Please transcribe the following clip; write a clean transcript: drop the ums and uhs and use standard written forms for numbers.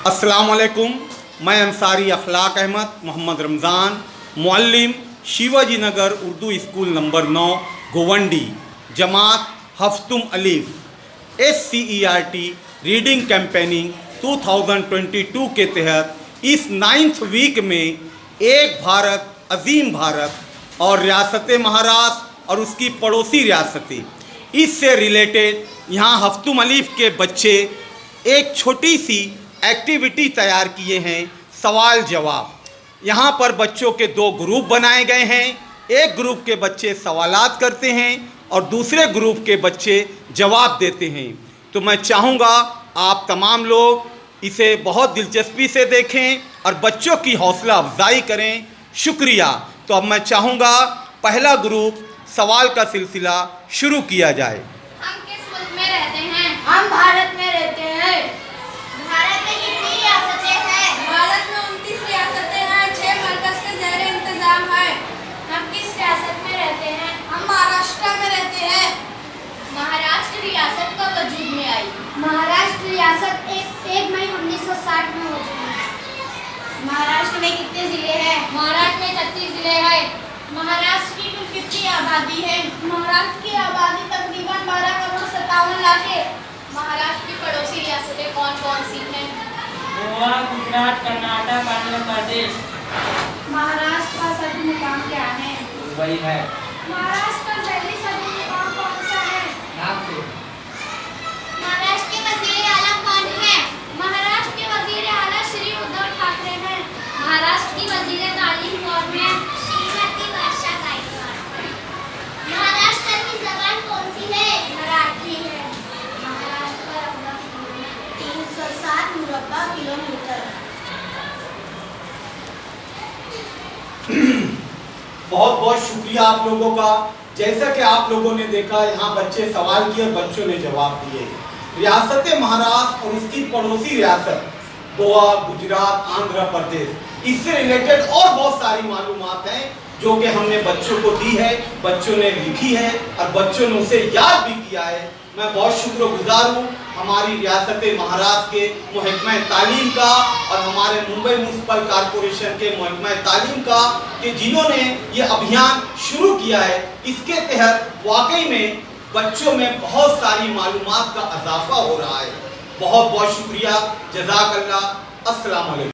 अस्सलाम वालेकुम। मैं अंसारी अखलाक Ahmad Mohammad Ramzan, Muallem Shivaji Nagar Urdu school number 9 Govandi, जमात हफ्तुम अलीफ, SCERT रीडिंग कैंपेनिंग 2022 के तहत इस 9th वीक में एक भारत अजीम भारत और रियासत महाराष्ट्र और उसकी पड़ोसी रियासतें, इससे रिलेटेड यहाँ हफ्तुम अलीफ के बच्चे एक छोटी सी एक्टिविटी तैयार किए हैं, सवाल जवाब। यहाँ पर बच्चों के 2 ग्रुप बनाए गए हैं। एक ग्रुप के बच्चे सवालात करते हैं और दूसरे ग्रुप के बच्चे जवाब देते हैं। तो मैं चाहूँगा आप तमाम लोग इसे बहुत दिलचस्पी से देखें और बच्चों की हौसला अफजाई करें। शुक्रिया। तो अब मैं चाहूँगा पहला ग्रुप सवाल का सिलसिला शुरू किया जाए। हम किस मुल्क में रहते हैं? हम भारत में रहते हैं। भारत में कितनी रियासतें हैं? भारत में 29 रियासतें हैं, 6 मरकज के ज़ेर इंतजाम है। हम किस रियासत में रहते हैं? हम महाराष्ट्र में रहते हैं। महाराष्ट्र रियासत कब वजूद में आई? महाराष्ट्र रियासत 1 मई 1960 में हो गई। महाराष्ट्र में कितने जिले हैं? महाराष्ट्र में 36 जिले हैं। महाराष्ट्र की कुल कितनी आबादी है? महाराष्ट्र की आबादी तकरीबन 12,57 लाख है। महाराष्ट्र की पड़ोसी रियासतें कौन कौन सी हैं? गोवा, गुजरात, कर्नाटक, आंध्र प्रदेश। महाराष्ट्र का सदर मुकाम क्या है? वही है महाराष्ट्र का ज़ैली सदर मुकाम कौन सा है? नागपुर। महाराष्ट्र के वजीर आला कौन है? महाराष्ट्र के वजीर आला श्री उद्धव ठाकरे हैं। महाराष्ट्र की वजीर तालीम कौन है? श्रीमती वर्षा गायकवाड़। महाराष्ट्र की जबान कौन सी है? मराठी है। महाराष्ट्र का रकबा 307 मुरब्बा किलोमीटर। बहुत बहुत शुक्रिया आप लोगों का। जैसा कि आप लोगों ने देखा, यहाँ बच्चे सवाल किए और बच्चों ने जवाब दिए। रियासत महाराष्ट्र और उसकी पड़ोसी रियासत गोवा, गुजरात, आंध्र प्रदेश, इससे रिलेटेड और बहुत सारी मालूमात हैं जो कि हमने बच्चों को दी है, बच्चों ने लिखी है और बच्चों ने उसे याद भी किया है। मैं बहुत शुक्रगुजार हूँ हमारी रियासत महाराष्ट्र के महकमा तालीम का और हमारे मुंबई म्यूनसिपल कॉरपोरेशन के महकमा तालीम का कि जिन्होंने ये अभियान शुरू किया है। इसके तहत वाकई में बच्चों में बहुत सारी मालूमात का इजाफा हो रहा है। बहुत बहुत शुक्रिया। जज़ाकल्लाह। अस्सलाम वालेकुम।